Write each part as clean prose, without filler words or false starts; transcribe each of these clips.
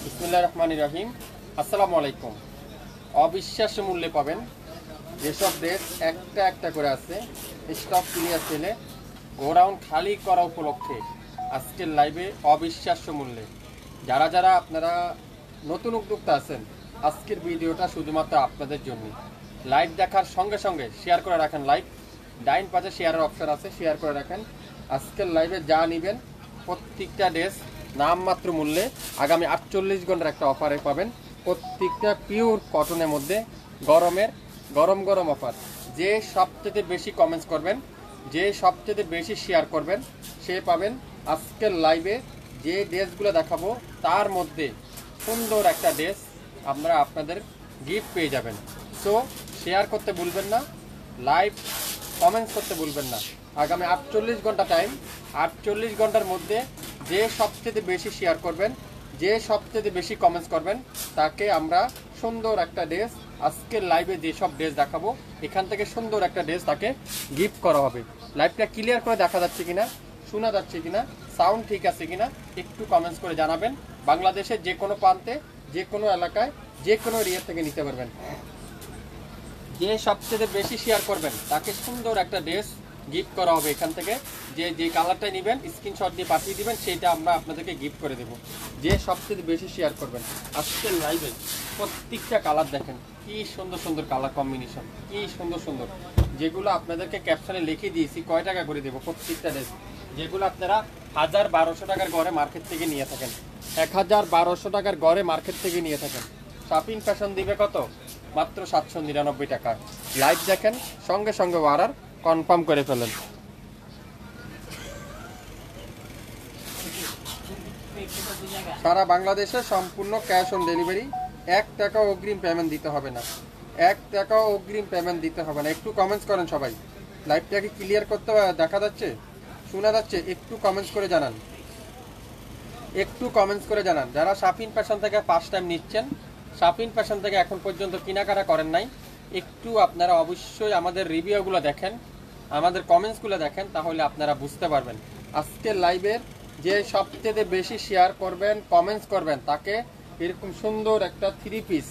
বিসমিল্লাহির রহমানির রহিম। আসসালামু আলাইকুম। অবিশ্বাস্য মূল্যে পাবেন যেসব ড্রেস একটা একটা করে আছে, স্টক ক্লিয়ার সেলে গোডাউন খালি করা উপলক্ষে আজকের লাইভে অবিশ্বাস্য মূল্যে যারা যারা আপনারা নতুন উদ্যোক্তা আছেন, আজকের ভিডিওটা শুধুমাত্র আপনাদের জন্য। লাইভ দেখার সঙ্গে সঙ্গে শেয়ার করে রাখেন। লাইভ ডাইন পাশে শেয়ারের অপশন আছে, শেয়ার করে রাখেন। আজকের লাইভে যা নেবেন প্রত্যেকটা ড্রেস নামমাত্র মূল্যে আগামী 48 ঘন্টার একটা অফারে পাবেন। প্রত্যেকটা পিওর কটনের মধ্যে গরমের গরম গরম অফার। যে সবচেয়ে বেশি কমেন্টস করবেন, যে সবচেয়ে বেশি শেয়ার করবেন, সে পাবেন আজকের লাইভে যে ড্রেসগুলো দেখাবো তার মধ্যে সুন্দর একটা ড্রেস আমরা আপনাদের গিফট পেয়ে যাবেন। সো শেয়ার করতে ভুলবেন না, লাইভ কমেন্টস করতে ভুলবেন না। আগামী 48 ঘন্টা টাইম, 48 ঘন্টার মধ্যে যে সবচেয়ে বেশি শেয়ার করবেন, যে সবচেয়ে বেশি কমেন্টস করবেন, তাকে আমরা সুন্দর একটা ড্রেস, আজকের লাইভে যেসব ড্রেস দেখাবো এখান থেকে সুন্দর একটা ড্রেস তাকে গিফট করা হবে। লাইভটা ক্লিয়ার করে দেখা যাচ্ছে কিনা, শোনা যাচ্ছে কিনা, সাউন্ড ঠিক আছে কিনা একটু কমেন্টস করে জানাবেন। বাংলাদেশের যে কোনো প্রান্তে, যে কোনো এলাকায়, যে কোনো এরিয়া থেকে নিতে পারবেন। যে সবচেয়ে বেশি শেয়ার করবেন তাকে সুন্দর একটা ড্রেস গিফট করা হবে এখান থেকে। যে কালারটাই নেবেন স্ক্রিনশট দিয়ে পাঠিয়ে দিবেন, সেইটা আমরা আপনাদেরকে গিফট করে দেব। যে সবচেয়ে বেশি শেয়ার করবেন আজকের লাইভে প্রত্যেকটা কালার দেখেন, কি সুন্দর সুন্দর কালার কম্বিনেশন, কি সুন্দর সুন্দর, যেগুলো আপনাদেরকে ক্যাপশনে লিখে দিয়েছি কয় টাকা করে দেবো প্রত্যেকটা ড্রেস, যেগুলো আপনারা 1000-1200 টাকার গড়ে মার্কেট থেকে নিয়ে থাকেন, 1000-1200 টাকার গড়ে মার্কেট থেকে নিয়ে থাকেন। শপিং ফ্যাশন দিবে কত? মাত্র 799 টাকা। লাইভ দেখেন, সঙ্গে সঙ্গে অর্ডার কনফার্ম করে ফেলেন। সারা বাংলাদেশে সম্পূর্ণ ক্যাশ অন ডেলিভারি, 1 টাকা অগ্রিম পেমেন্ট দিতে হবে না, 1 টাকা অগ্রিম পেমেন্ট দিতে হবে না। একটু কমেন্টস করেন সবাই। লাইভটাকে ক্লিয়ার করতে দেখা যাচ্ছে, শোনা যাচ্ছে? একটু কমেন্টস করে জানান, একটু কমেন্টস করে জানান। যারা শাপিন ফ্যাশন থেকে ফার্স্ট টাইম নিচ্ছেন, শাপিন ফ্যাশন থেকে এখন পর্যন্ত কেনাকাটা করেন নাই, একটু আপনারা অবশ্যই আমাদের রিভিউগুলো দেখেন, আমাদের কমেন্টসগুলো দেখেন, তাহলে আপনারা বুঝতে পারবেন। আজকের লাইভের যে সবচেয়ে বেশি শেয়ার করবেন, কমেন্টস করবেন, তাকে এরকম সুন্দর একটা 3 পিস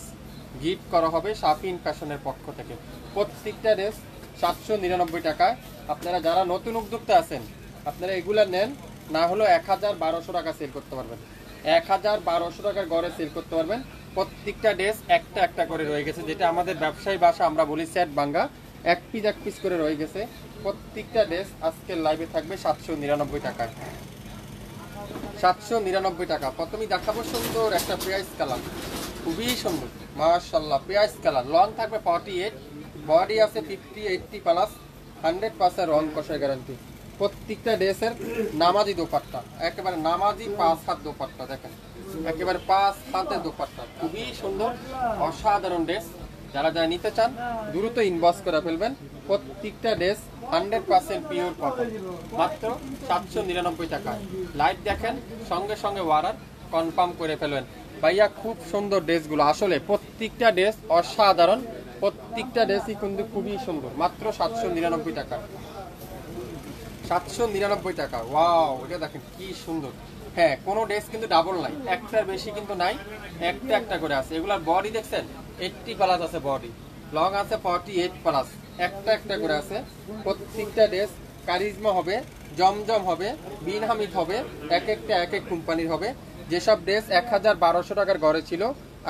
গিফট করা হবে শাপিন ফ্যাশনের পক্ষ থেকে। প্রত্যেকটা ড্রেস 799 টাকায়। আপনারা যারা নতুন উদ্যোক্তা আছেন, আপনারা এগুলো নেন, না হলো 1000-1200 টাকা সেল করতে পারবেন, 1000-1200 টাকার গড়ে সেল করতে পারবেন। প্রত্যেকটা ড্রেস একটা একটা করে রয়ে গেছে, যেটা আমাদের ব্যবসায়ী ভাষা আমরা বলি সেট ভাঙ্গা, এক পিস করে রয়ে গেছে। প্রত্যেকটা ড্রেস আজকের লাইভে থাকবে 799 টাকায়, 799 টাকা। প্রথমেই দেখাবো সুন্দর একটা পেঁয়াজ কালার, খুবই সুন্দর মাশাআল্লাহ। পেঁয়াজ কালার, লং থাকবে 48, বডি আছে 50-80 প্লাস, 100% রং কষায় গ্যারান্টি। প্রত্যেকটা ড্রেসের নামাজি দোপাট্টা, একেবারে নামাজি 5 হাত দোপাট্টা দেখেন, একেবারে 5 হাতের দোপাট্টা, খুবই সুন্দর অসাধারণ ড্রেস। যারা যারা নিতে চান দ্রুত ইনবক্স করে ফেলবেন। প্রত্যেকটা ড্রেস 100% পিওর কটন, মাত্র 799 টাকা। লাইভ দেখেন, সঙ্গে সঙ্গে অর্ডার কনফার্ম করে ফেলবেন। ভাইয়া খুব সুন্দর ড্রেসগুলো, আসলে প্রত্যেকটা ড্রেস অসাধারণ, প্রত্যেকটা ড্রেসই কিন্তু খুবই সুন্দর। মাত্র 799 টাকা, 799 টাকা। ওয়াও, এটা দেখেন কি সুন্দর। হ্যাঁ, কোনো ড্রেস কিন্তু ডাবল নাই, একটার বেশি কিন্তু নাই, একটা একটা করে আছে। এগুলার বডি দেখছেন 80 প্লাস আছে, বডি লং আছে 48 প্লাস, একটা একটা করে আছে। প্রত্যেকটা ড্রেস কারিজমা হবে, জমজম হবে, বিন হামিদ হবে, এক একটা এক এক কোম্পানির হবে। যেসব ড্রেস 1000-1200 টাকার গড়ে ছিল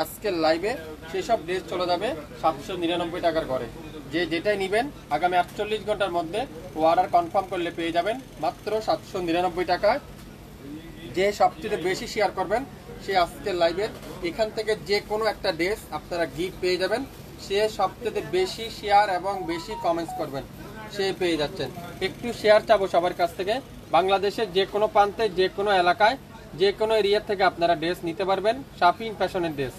আজকের লাইভে, সেসব ড্রেস চলে যাবে 799 টাকার গড়ে। যে যেটাই নেবেন আগামী 48 ঘন্টার মধ্যে অর্ডার কনফার্ম করলে পেয়ে যাবেন মাত্র 799 টাকায়। যে সবচেয়ে বেশি শেয়ার করবেন সে আজকের লাইভের এখান থেকে যে কোনো একটা ড্রেস আপনারা গিফট পেয়ে যাবেন। সে সবচেয়ে বেশি শেয়ার এবং বেশি কমেন্টস করবেন, সে পেয়ে যাচ্ছেন। একটু শেয়ার চাবো সবার কাছ থেকে। বাংলাদেশের যে কোনো প্রান্তে, যে কোনো এলাকায়, যে কোনো এরিয়া থেকে আপনারা ড্রেস নিতে পারবেন। শাপিন ফ্যাশনের ড্রেস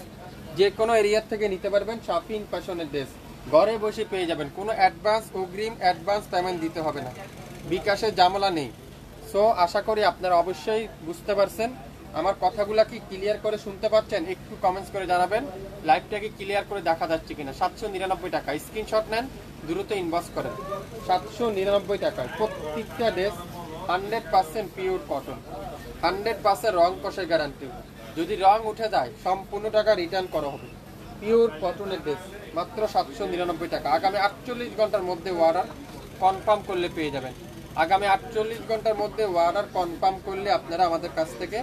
যে কোনো এরিয়ার থেকে নিতে পারবেন, শাপিন ফ্যাশনের ড্রেস ঘরে বসে পেয়ে যাবেন। কোনো অগ্রিম অ্যাডভান্স পেমেন্ট দিতে হবে না, বিকাশের ঝামেলা নেই। সো আশা করি আপনারা অবশ্যই বুঝতে পারছেন। আমার কথাগুলা কি ক্লিয়ার করে শুনতে পাচ্ছেন? একটু কমেন্টস করে জানাবেন। লাইভটাকে ক্লিয়ার করে দেখা যাচ্ছে কিনা। 799 টাকা, স্ক্রিনশট নেন, দ্রুত ইনবক্স করেন। 799 টাকায় প্রত্যেকটা ড্রেস 100% পিওর কটন, 100% রং কষে গ্যারান্টি। যদি রং উঠে যায় সম্পূর্ণ টাকা রিটার্ন করা হবে। পিওর কটনের ড্রেস মাত্র 799 টাকা। আগামী 48 ঘন্টার মধ্যে অর্ডার কনফার্ম করলে পেয়ে যাবেন। আগামী 48 ঘন্টার মধ্যে অর্ডার কনফার্ম করলে আপনারা আমাদের কাছ থেকে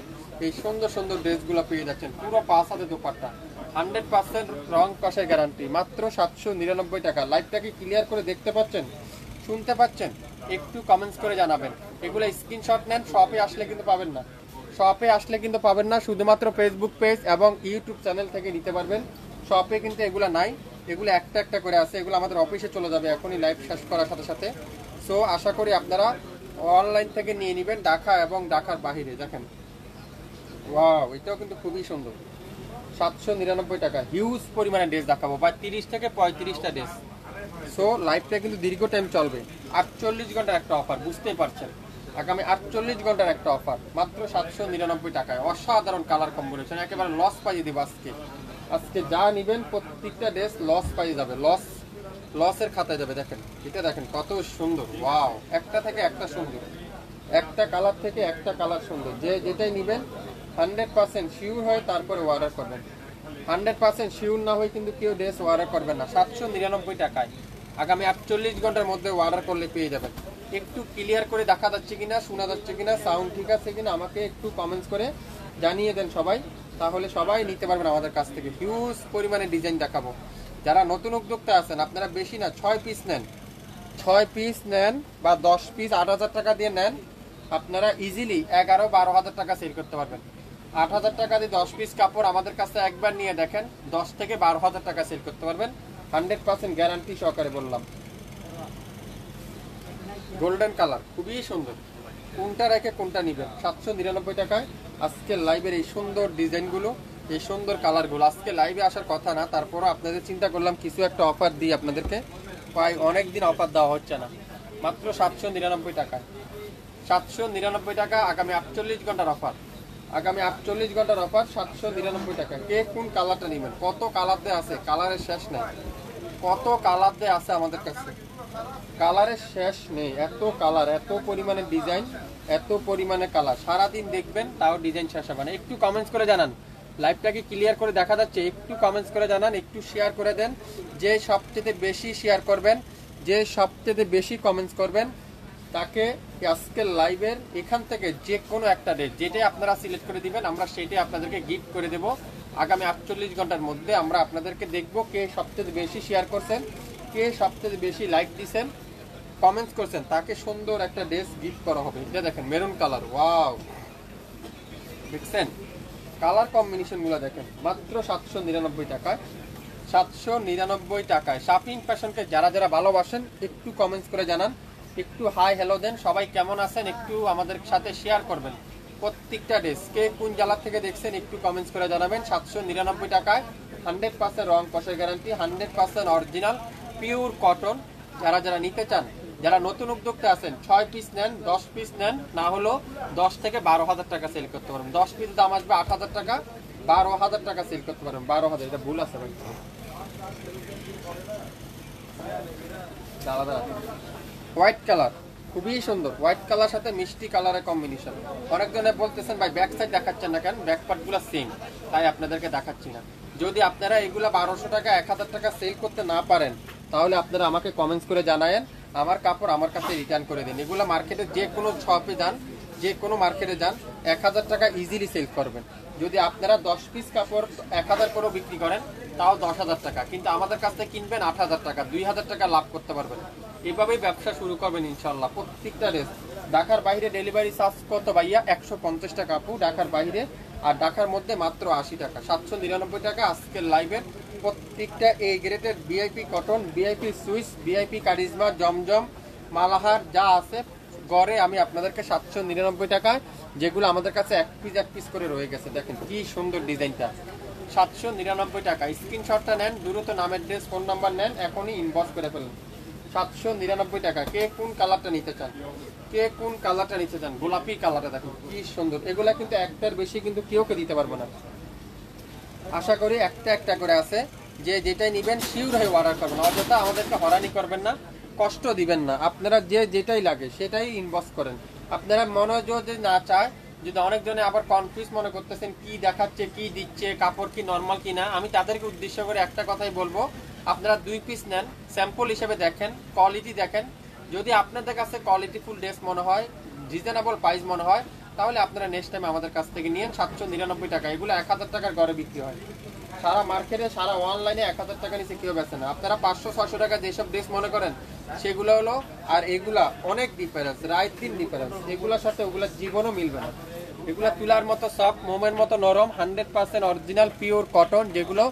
এই সুন্দর সুন্দর ড্রেসগুলো পেয়ে যাচ্ছেন। পুরো 5 হাতে দোপাট্টা, 100% রং কষের গ্যারান্টি, মাত্র 799 টাকা। লাইভটা কি ক্লিয়ার করে দেখতে পাচ্ছেন, শুনতে পাচ্ছেন? একটু কমেন্টস করে জানাবেন। এগুলো স্ক্রিনশট নেন, শপে আসলে কিন্তু পাবেন না। শপে আসলে কিন্তু পাবেন না, শুধুমাত্র ফেসবুক পেজ এবং ইউটিউব চ্যানেল থেকে নিতে পারবেন। শপে কিন্তু এগুলো নাই, এগুলো একটা একটা করে আছে। এগুলো আমাদের অফিসে চলে যাবে এখনই লাইভ শেষ করার সাথে সাথে। সো আশা করি আপনারা অনলাইন থেকে নিয়ে নেবেন, ঢাকা এবং ঢাকার বাহিরে। দেখেন, ওয়াও, এটাও কিন্তু খুবই সুন্দর। 799 টাকা। হিউজ পরিমাণে ড্রেস দেখাবো, বা 30 থেকে 35টা ড্রেস। সো লাইভটা কিন্তু দীর্ঘ টাইম চলবে। 48 ঘন্টার একটা অফার, বুঝতেই পারছেন। আগামী 48 ঘন্টার একটা অফার, মাত্র 799 টাকায়। অসাধারণ কালার কম্বিনেশন, একেবারে লস পাইয়ে দিব আজকে। আজকে যা নেবেন প্রত্যেকটা ড্রেস লস পাইয়ে যাবে, লসের খাতায় যাবে। দেখেন এটা, দেখেন কত সুন্দর। ওয়াও, একটা থেকে একটা সুন্দর, একটা কালার থেকে একটা কালার সুন্দর। যে যেটাই নেবেন 100% শিওর হয়ে তারপরে অর্ডার করবেন। 100% শিওর না হয়ে কিন্তু কেউ ড্রেস অর্ডার করবেন না। 799 টাকায় আগামী 48 ঘন্টার মধ্যে অর্ডার করলে পেয়ে যাবেন। একটু ক্লিয়ার করে দেখা যাচ্ছে কিনা, শোনা যাচ্ছে কিনা, সাউন্ড ঠিক আছে কিনা আমাকে একটু কমেন্টস করে জানিয়ে দেন সবাই, তাহলে সবাই নিতে পারবেন আমাদের কাছ থেকে। হিউজ পরিমাণে ডিজাইন দেখাবো। যারা নতুন উদ্যোক্তা আছেন, আপনারা বেশি না 6 পিস নেন, 6 পিস নেন বা 10 পিস 8,000 টাকা দিয়ে নেন, আপনারা ইজিলি 11-12 হাজার টাকা সেল করতে পারবেন। 8,000 টাকা দিয়ে 10 পিস কাপড় আমাদের কাছে একবার নিয়ে দেখেন, 10 থেকে 12 হাজার টাকা সেল করতে পারবেন। 100% গ্যারান্টি সহকারে বললাম। গোল্ডেন কালার খুবই সুন্দর, কোনটা রেখে কোনটা নেবেন। 799 টাকায় আজকের লাইভের এই সুন্দর ডিজাইনগুলো, এই সুন্দর কালারগুলো। আজকে লাইভে আসার কথা না, তারপরও আপনাদের চিন্তা করলাম কিছু একটা অফার দিই আপনাদেরকে। প্রায় অনেকদিন অফার দেওয়া হচ্ছে না, মাত্র 799 টাকায়। 799 টাকা আগামী 48 ঘন্টার অফার। আগামী 48 ঘন্টার অফার 799 টাকা। কে কোন কালারটা নেবেন? কত কালার দিয়ে আছে, কালারের শেষ নেই। কত কালার দিয়ে আছে আমাদের কাছে, কালারের শেষ নেই। এত কালার, এত পরিমাণে ডিজাইন, এত পরিমাণে কালার, সারাদিন দেখবেন তাও ডিজাইন শেষ হবে না। একটু কমেন্টস করে জানান, লাইভটাকে ক্লিয়ার করে দেখা যাচ্ছে? একটু কমেন্টস করে জানান, একটু শেয়ার করে দেন। যে সবচেয়ে বেশি শেয়ার করবেন, যে সবচেয়ে বেশি কমেন্টস করবেন, তাকে আজকের লাইভের এখান থেকে যে কোনো একটা ডেট যেটাই আপনারা সিলেক্ট করে দিবেন, আমরা সেটাই আপনাদেরকে গিফট করে দেব। আগামী 48 ঘন্টার মধ্যে আমরা আপনাদেরকে দেখব কে সবচেয়ে বেশি শেয়ার করছেন, কে সবচেয়ে বেশি লাইক দিছেন, কমেন্টস করছেন, তাকে সুন্দর একটা ড্রেস গিফট করা হবে। এটা দেখেন মেরুন কালার, ওয়াও, দেখছেন কালার কম্বিনেশনগুলো দেখেন। মাত্র 799 টাকায়, 799 টাকায়। শাপিং ফ্যাশনকে যারা যারা ভালোবাসেন একটু কমেন্টস করে জানান, একটু হাই হ্যালো দেন। সবাই কেমন আছেন একটু আমাদের সাথে শেয়ার করবেন। প্রত্যেকটা ড্রেস কে কোন জেলা থেকে দেখছেন একটু কমেন্টস করে জানাবেন। 799 টাকায় 100% রং কষের গ্যারান্টি, 100% অরিজিনাল পিওর কটন। যারা যারা নিতে চান, যারা নতুন উদ্যোক্তা আছেন, 6 পিস নেন, 10 পিস নেন, না হলো 10 থেকে 12 হাজার টাকা সেল করতে পারবেন। 10 পিস দাম আসবে 8,000 টাকা, 12,000 টাকা সেল করতে পারবেন। 12,000, এটা ভুল আছে ভাই, আলাদা। হোয়াইট কালার খুবই সুন্দর, হোয়াইট কালার সাথে মিষ্টি কালারের কম্বিনেশন। অনেকজনে বলতেছেন ভাই ব্যাক সাইড দেখাচ্ছেন না কেন, ব্যাক পার্টগুলো সেম, তাই আপনাদেরকে দেখাচ্ছি না। যদি আপনারা এগুলা 1200 টাকা 1,000 টাকা সেল করতে না পারেন, তাহলে আপনারা আমাকে কমেন্টস করে জানায়েন, আমার কাপড় আমার কাছে রিটার্ন করে দিন। এগুলো মার্কেটে যে কোনো শপে যান, যে কোনো মার্কেটে যান, 1,000 টাকা ইজিলি সেল করবেন। যদি আপনারা 10 পিস কাপড় 1,000 করেও বিক্রি করেন, তাও 10,000 টাকা, কিন্তু আমাদের কাছ থেকে কিনবেন 8,000 টাকা, 2,000 টাকা লাভ করতে পারবেন। এভাবেই ব্যবসা শুরু করবেন ইনশাল্লাহ। প্রত্যেকটা ড্রেস ঢাকার বাইরে ডেলিভারি চার্জ কত ভাইয়া? 150 টাকা আপু ঢাকার বাইরে, আর ঢাকার মধ্যে মাত্র 80 টাকা। 799 টাকা আজকের লাইভের প্রত্যেকটা এ গ্রেডের VIP cotton, VIP Swiss, VIP Charisma, জমজম, মালাহার যা আছে গড়ে আমি আপনাদেরকে 799 টাকায়, যেগুলো আমাদের কাছে এক পিস করে রয়ে গেছে। দেখেন কি সুন্দর ডিজাইনটা, 799 টাকা। স্ক্রিনশটটা নেন, দ্রুত নামের ড্রেস ফোন নাম্বার নেন, এখনই ইনবক্স করে ফেলুন। 799 টাকা। কে কোন কালারটা নিতে চান, কে কোন কালারটা নিতে চান? গোলাপি কালারটা দেখুন কি সুন্দর। এগুলা কিন্তু একটার বেশি কিন্তু কেউকে দিতে পারবো না। আশা করি একটা একটা করে আছে, যে যেটাই নেবেন শিওর হয়ে অর্ডার করবেন। অযথা আমাদেরকে হয়রানি করবেন না, কষ্ট দিবেন না। আপনারা যে যেটাই লাগে সেটাই ইনবক্স করেন। আপনারা মনে যদি না চায় যদি অনেকজনে আবার কনফিউজ মনে করতেছেন কি দেখাচ্ছে, কি দিচ্ছে, কাপড় কি নর্মাল কি না, আমি তাদেরকে উদ্দেশ্য করে একটা কথাই বলবো, আপনারা 2 পিস নেন, স্যাম্পল হিসেবে দেখেন, কোয়ালিটি দেখেন। যদি আপনাদের কাছে কোয়ালিটিফুল ড্রেস মনে হয়, রিজনেবল প্রাইস মনে হয়, তাহলে আপনারা নেক্সট টাইম আমাদের কাছ থেকে নিন। 799 টাকা, এগুলো 1000 টাকার ঘরে বিক্রি হয়। সারা মার্কেটে, সারা অনলাইনে 1000 টাকা নিচে কেউ বেচে না। আপনারা 500-600 টাকা যেসব ড্রেস মনে করেন সেগুলো হলো, আর এগুলা অনেক ডিফারেন্স, রাত দিন ডিফারেন্স। এগুলোর সাথে ওগুলোর জীবনও মিলবে না। এগুলো তুলার মতো সফট, মোমের মতো নরম, 100% অরিজিনাল পিওর কটন, যেগুলো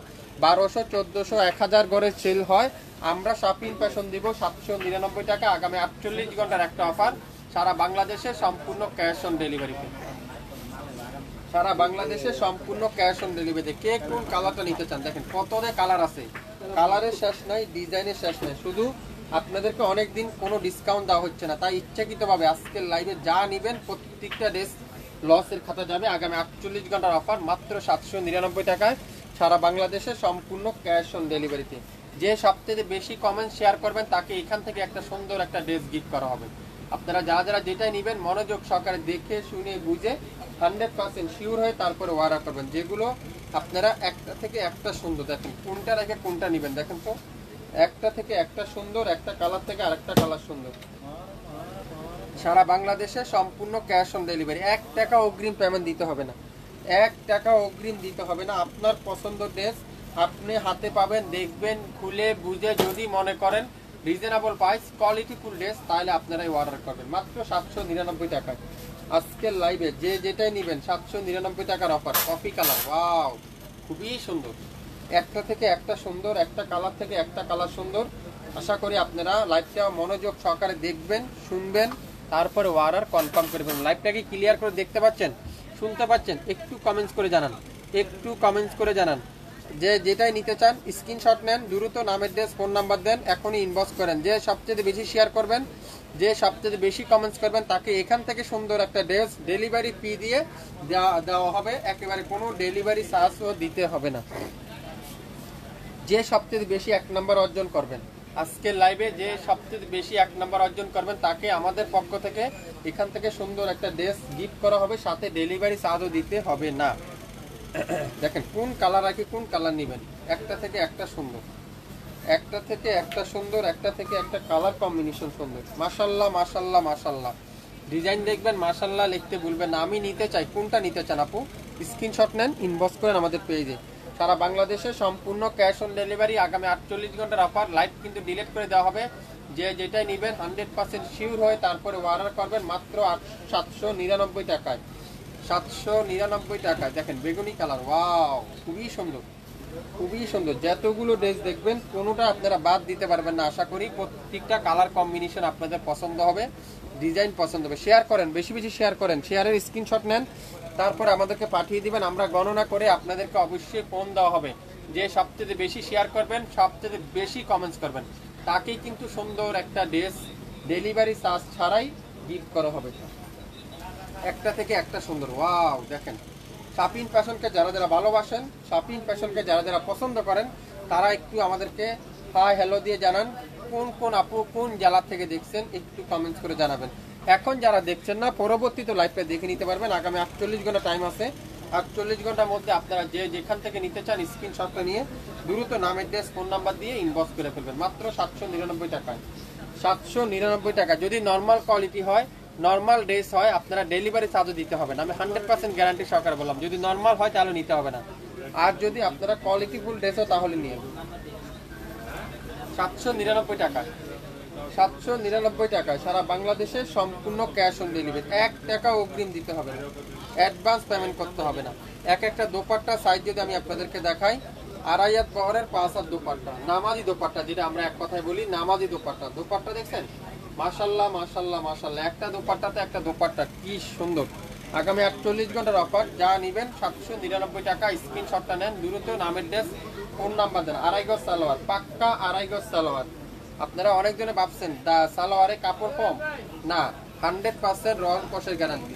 1200, 1400, 1000 করে সেল হয়। আমরা শপিং ফ্যাশন দিব 799 টাকা। আগামী 48 ঘন্টার একটা অফার, সারা বাংলাদেশে সম্পূর্ণ ক্যাশ অন ডেলিভারিতে। সারা বাংলাদেশে সম্পূর্ণ ক্যাশ অন ডেলিভারিতে। কে কোন কালারটা নিতে চান দেখেন, কত কালার আছে, কালারের শেষ নাই, ডিজাইনের শেষ নাই। শুধু আপনাদেরকে অনেক দিন কোনো ডিসকাউন্ট দেওয়া হচ্ছে না, তাই ইচ্ছাকৃতভাবে আজকের লাইভে যা নেবেন প্রত্যেকটা ড্রেস লসের খাতা যাবে। আগামী 48 ঘন্টার অফার, মাত্র 799 টাকায়, সারা বাংলাদেশে সম্পূর্ণ ক্যাশ অন ডেলিভারিতে। যে সবথেকে বেশি কমেন্ট শেয়ার করবেন তাকে এখান থেকে একটা সুন্দর একটা ড্রেস গিফট করা হবে। আপনারা যারা যারা যেটাই নেবেন মনোযোগ সহকারে দেখে শুনে বুঝে 100% শিওর হয়ে তারপরে অর্ডার করবেন। যেগুলো আপনারা একটা থেকে একটা সুন্দর, দেখেন কোনটা রেখে কোনটা নেবেন, দেখেন তো একটা থেকে একটা সুন্দর, একটা কালার থেকে আরেকটা কালার সুন্দর। সারা বাংলাদেশে সম্পূর্ণ ক্যাশ অন ডেলিভারি। 1 টাকা অগ্রিম পেমেন্ট দিতে হবে না, 1 টাকা অগ্রিম দিতে হবে না। আপনার পছন্দ ড্রেস আপনি হাতে পাবেন, দেখবেন, খুলে বুঝে যদি মনে করেন রিজনেবল প্রাইস, কোয়ালিটিফুল ড্রেস, তাহলে আপনারাই অর্ডার করবেন মাত্র 799 টাকায়। আজকের লাইভে যে যেটাই নেবেন 799 টাকার অফার। কফি কালার, ওয়াও, খুবই সুন্দর, একটা থেকে একটা সুন্দর, একটা কালার থেকে একটা কালার সুন্দর। আশা করি আপনারা লাইভটা মনোযোগ সহকারে দেখবেন, শুনবেন, তারপরে অর্ডার কনফার্ম করবেন। লাইভটা কি ক্লিয়ার করে দেখতে পাচ্ছেন, শুনতে পাচ্ছেন? একটু কমেন্টস করে জানান, একটু কমেন্টস করে জানান। যে যেটাই নিতে চান স্ক্রিনশট নেন, দ্রুত নামের ড্রেস, ফোন নাম্বার দেন, এখনই ইনবক্স করেন। যে সবচেয়ে বেশি শেয়ার করবেন, যে সবচেয়ে বেশি কমেন্টস করবেন, তাকে এখান থেকে সুন্দর একটা ড্রেস ডেলিভারি ফি দিয়ে দেওয়া হবে। একেবারে কোনো ডেলিভারি চার্জও দিতে হবে না। যে সবচেয়ে বেশি 1 নাম্বার অর্জন করবেন আজকের লাইভে, যে সবচেয়ে বেশি 1 নাম্বার অর্জন করবেন, তাকে আমাদের পক্ষ থেকে এখান থেকে সুন্দর একটা ড্রেস গিফট করা হবে, সাথে ডেলিভারি চার্জও দিতে হবে না। দেখেন কোন কালার রাখি, কোন কালার নেবেন, একটা থেকে একটা সুন্দর, একটা থেকে একটা সুন্দর, একটা থেকে একটা কালার কম্বিনেশন সুন্দর। মাশাল্লাহ মাশাল্লাহ মাশাল্লাহ, ডিজাইন দেখবেন, মাশাল্লাহ লিখতে ভুলবেন না। আমি নিতে চাই, কোনটা নিতে চান আপু? স্ক্রিনশট নেন, ইনবক্স করেন আমাদের পেজে। সারা বাংলাদেশে সম্পূর্ণ ক্যাশ অন ডেলিভারি। আগামী 48 ঘন্টার অফার। লাইভ কিন্তু ডিলিট করে দেওয়া হবে। যে যেটাই নেবেন 100% শিওর হয়ে তারপরে অর্ডার করবেন মাত্র 799 টাকায়। 799 টাকায়। দেখেন বেগুনি কালার, ওয়াও, খুবই সুন্দর, খুবই সুন্দর। যতগুলো ড্রেস দেখবেন কোনোটা আপনারা বাদ দিতে পারবেন না। আশা করি প্রত্যেকটা কালার কম্বিনেশন আপনাদের পছন্দ হবে, ডিজাইন পছন্দ হবে। শেয়ার করেন, বেশি বেশি শেয়ার করেন, শেয়ারের স্ক্রিনশট নেন, তারপরে আমাদেরকে পাঠিয়ে দিবেন। আমরা গণনা করে আপনাদেরকে অবশ্যই ফোন দেওয়া হবে। যে সবচেয়ে বেশি শেয়ার করবেন, সবচেয়ে বেশি কমেন্টস করবেন, তাকেই কিন্তু সুন্দর একটা ড্রেস ডেলিভারি চার্জ ছাড়াই গিফট করা হবে। একটা থেকে একটা সুন্দর, ওয়াও। দেখেন শাপিন ফ্যাশনকে যারা যারা ভালোবাসেন, শাপিন ফ্যাশনকে যারা যারা পছন্দ করেন, তারা একটু আমাদেরকে হাই হ্যালো দিয়ে জানান। কোন কোন আপু কোন জেলা থেকে দেখছেন একটু কমেন্টস করে জানাবেন। এখন যারা দেখছেন না, পরবর্তীতে লাইভটা দেখে নিতে পারবেন। আগামী 48 ঘন্টা টাইম আছে। 48 ঘন্টার মধ্যে আপনারা যে যেখান থেকে নিতে চান স্ক্রিনশটটা নিয়ে দ্রুত নামের ড্রেস, ফোন নাম্বার দিয়ে ইনবক্স করে ফেলবেন মাত্র 799 টাকায়। 799 টাকা। যদি নর্মাল কোয়ালিটি হয়, নর্মাল ড্রেস হয়, আপনারা ডেলিভারি চার্জও দিতে হবে না। আমি 100% গ্যারান্টি সহকারে বললাম, যদি নর্মাল হয় তাহলে নিতে হবে না। আর যদি আপনারা কোয়ালিটিফুল ড্রেস হয় তাহলে নিয়ে 799 টাকা। 799 টাকায় সারা বাংলাদেশে সম্পূর্ণ ক্যাশ অন ডেলিভারি। 1 টাকা অগ্রিম দিতে হবে না, অ্যাডভান্স পেমেন্ট করতে হবে না। এক একটা দোপাট্টা সাইজ যদি আমি আপনাদেরকে দেখাই, 2.5 হাত বহরের 5 হাত দোপাট্টা, নামাজি দোপাট্টা, যেটা আমরা এক কথায় বলি নামাজি দোপাট্টা। দোপাট্টা দেখছেন, মাশাল্লাহ মাশাল্লাহ মাশাল্লাহ, একটা দোপাট্টাতে একটা দোপাট্টা, কি সুন্দর। আগামী 48 ঘন্টার অফার। যা নেবেন 799 টাকা। স্ক্রিনশটটা নেন, দ্রুত নামের ড্রেস, ফোন নাম্বার দেন। 2.5 গজ সালোয়ার, পাক্কা 2.5 গজ সালোয়ার। আপনারা অনেকজনে ভাবছেন সালোয়ারে কাপড় কম, না, 100% রং কষের গ্যারান্টি,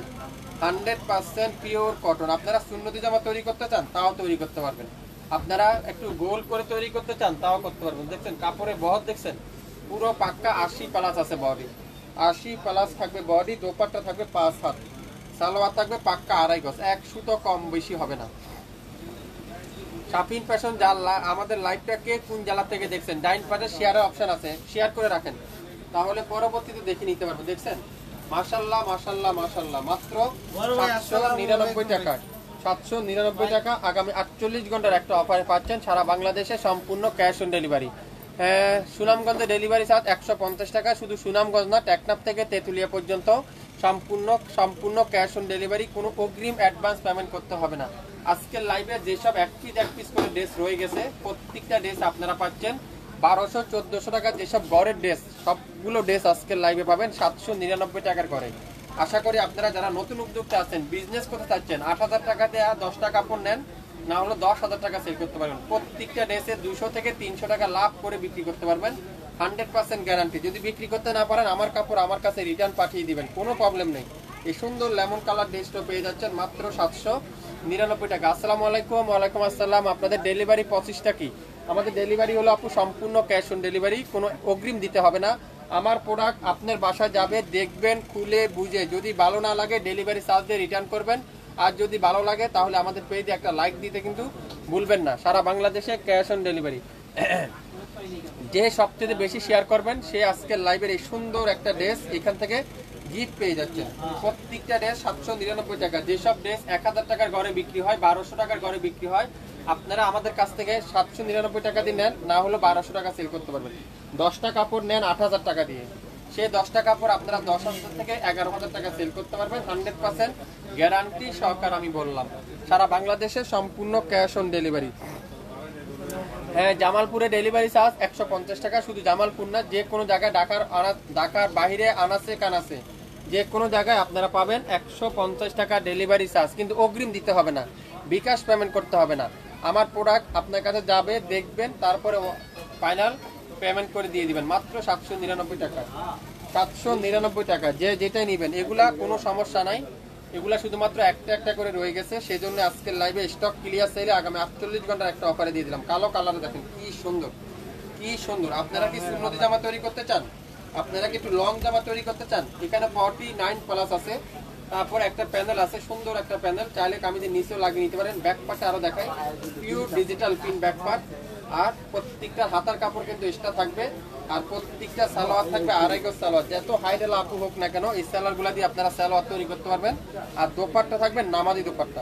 100% পিওর কটন। আপনারা সুন্নতি জামা তৈরি করতে চান, তাও তৈরি করতে পারবেন। আপনারা একটু গোল করে তৈরি করতে চান, তাও করতে পারবেন। দেখছেন কাপড়ের বহর, দেখছেন পুরো পাক্কা 80 প্লাস আছে বডি, 80 প্লাস থাকবে বডি। দোপাট্টা থাকবে 5 হাত, সালোয়ার থাকবে পাক্কা 2.5 গজ, এক সুতো কম বেশি হবে না। শাপিন ফ্যাশন জানলা আমাদের লাইভটাকে কোন জেলা থেকে দেখছেন, ডাইন পাশে শেয়ারের অপশন আছে, শেয়ার করে রাখেন, তাহলে পরবর্তীতে দেখে নিতে পারবো। দেখছেন মাশাআল্লাহ মাশাআল্লাহ মাশাআল্লাহ, মাত্র 799 টাকা, 799 টাকা। আগামী 48 ঘন্টার একটা অফারে পাচ্ছেন সারা বাংলাদেশে সম্পূর্ণ ক্যাশ অন ডেলিভারি। হ্যাঁ, সুনামগঞ্জে ডেলিভারি চার্জ 150 টাকা, শুধু সুনামগঞ্জ না টেকনাফ থেকে তেতুলিয়া পর্যন্ত সম্পূর্ণ ক্যাশ অন ডেলিভারি, কোনো অগ্রিম অ্যাডভান্স পেমেন্ট করতে হবে না। আজকের লাইভে যেসব এক পিস করে ড্রেস রয়ে গেছে প্রত্যেকটা ড্রেস আপনারা পাচ্ছেন 1200-1400 টাকা। যেসব গড়ের ড্রেস সবগুলো ড্রেস আজকের লাইভে পাবেন 799 টাকার করে। আশা করি আপনারা যারা নতুন উদ্যোক্তা আছেন, বিজনেস করতে চাচ্ছেন, 8000 টাকা দিয়ে 10টা কাপড় নেন, না হলে 10,000 টাকা সেল করতে পারবেন। প্রত্যেকটা ড্রেসে 200 থেকে 300 টাকা লাভ করে বিক্রি করতে পারবেন, 100% গ্যারান্টি। যদি বিক্রি করতে না পারেন আমার কাপড় আমার কাছে রিটার্ন পাঠিয়ে দিবেন, কোনো প্রবলেম নেই। এই সুন্দর লেমন কালার ড্রেসটা পেয়ে যাচ্ছেন মাত্র 799 টাকা। আসসালামু আলাইকুম। ওয়ালাইকুম আসসালাম। আপনাদের ডেলিভারি প্রসেসটা কি? আমাদের ডেলিভারি হলো আপু সম্পূর্ণ ক্যাশ অন ডেলিভারি, কোনো অগ্রিম দিতে হবে না। আমার প্রোডাক্ট আপনার বাসায় যাবে, দেখবেন, খুলে বুঝে যদি ভালো না লাগে ডেলিভারি চার্জ দিয়ে রিটার্ন করবেন, আর যদি ভালো লাগে তাহলে আমাদের পেজে একটা লাইক দিতে কিন্তু ভুলবেন না। সারা বাংলাদেশে ক্যাশ অন ডেলিভারি। যে সবচেয়ে বেশি শেয়ার করবেন সে আজকের লাইভের এই সুন্দর একটা ড্রেস এখান থেকে গিফট পেয়ে যাচ্ছেন। প্রত্যেকটা ড্রেস 799 টাকা। যেসব ড্রেস 1000 টাকার ঘরে বিক্রি হয়, 1200 টাকার ঘরে বিক্রি হয়, আপনারা আমাদের কাছ থেকে 799 টাকা দিয়ে নেন, না হলে 1200 টাকা সেল করতে পারবেন। 10টা কাপড় নেন 8000 টাকা দিয়ে, সেই 10টা কাপড় আপনারা 10,000 থেকে 11,000 টাকা সেল করতে পারবেন, 100% গ্যারান্টি সহকারে আমি বললাম। সারা বাংলাদেশে সম্পূর্ণ ক্যাশ অন ডেলিভারি। হ্যাঁ, জামালপুরে ডেলিভারি চার্জ 150 টাকা, শুধু জামালপুর না, যে কোনো জায়গায় ঢাকার বাইরে আনাচে কানাচে যে কোনো জায়গায় আপনারা পাবেন 150 টাকা ডেলিভারি চার্জ, কিন্তু অগ্রিম দিতে হবে না, বিকাশ পেমেন্ট করতে হবে না। আমার প্রোডাক্ট আপনার কাছে যাবে, দেখবেন, তারপরে ফাইনাল পেমেন্ট করে দিয়ে দিবেন মাত্র 799 টাকা। 799 টাকা যে যেটাই নেবেন, এগুলা কোনো সমস্যা নাই, এগুলা শুধুমাত্র একটা করে রয়ে গেছে, সেই জন্য আজকের লাইভে স্টক ক্লিয়ার সেলে আগামী 48 ঘন্টার একটা অফারে দিয়ে দিলাম। কালো কালারে দেখেন কি সুন্দর, কি সুন্দর। আপনারা কি সুন্নতি জামা তৈরি করতে চান, আপনারা কি একটু লং জামা তৈরি করতে চান, এখানে 49+ আছে, তারপর একটা প্যানেল আছে, সুন্দর একটা প্যানেল, চাইলে কামিজের নিচেও লাগিয়ে নিতে পারেন। ব্যাক পার্টে আরো দেখাই, pure digital print back part, আর প্রত্যেকটা হাতার কাপড় কিন্তু এক্সট্রা থাকবে, আর প্রত্যেকটা সালোয়ার থাকবে 2.5 গজ সালোয়ার। যত হাইডেলা আপু হোক না কেন, এই সালোয়ার গুলা দিয়ে আপনারা সালোয়ার তৈরি করতে পারবেন। আর দোপাট্টা থাকবে নামাজি দোপাট্টা,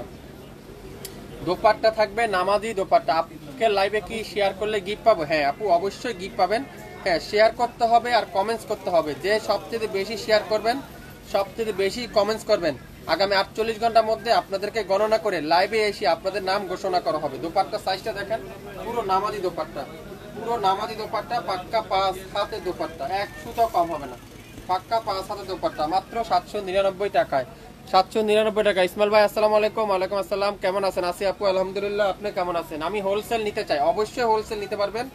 দোপাট্টা থাকবে নামাজি দোপাট্টা। আপনি লাইভে কি শেয়ার করলে গিফট পাবো? হ্যাঁ আপু, অবশ্যই গিফট পাবেন। হ্যাঁ, শেয়ার করতে হবে আর কমেন্টস করতে হবে। যে সবচেয়ে বেশি শেয়ার করবেন, সবচেয়ে বেশি কমেন্টস করবেন, আগামী 48 ঘন্টার মধ্যে আপনাদেরকে গণনা করে লাইভে এসে আপনাদের নাম ঘোষণা করা হবে। দোপাট্টা সাইজটা দেখেন, পুরো নামাজি দোপাট্টা, পুরো নামাজি দোপাট্টা, পাক্কা 5 হাতে দোপাট্টা, এক সুতো কম হবে না, পাক্কা 5 হাতে দোপাট্টা, মাত্র 799 টাকায়। 799 টাকা। ইসমাইল ভাই আসসালামু আলাইকুম। ওয়ালাইকুম আসসালাম, কেমন আছেন? আছি আপু, আলহামদুলিল্লাহ, আপনি কেমন আছেন? আমি হোলসেল নিতে চাই, অবশ্যই হোলসেল নিতে পারবেন।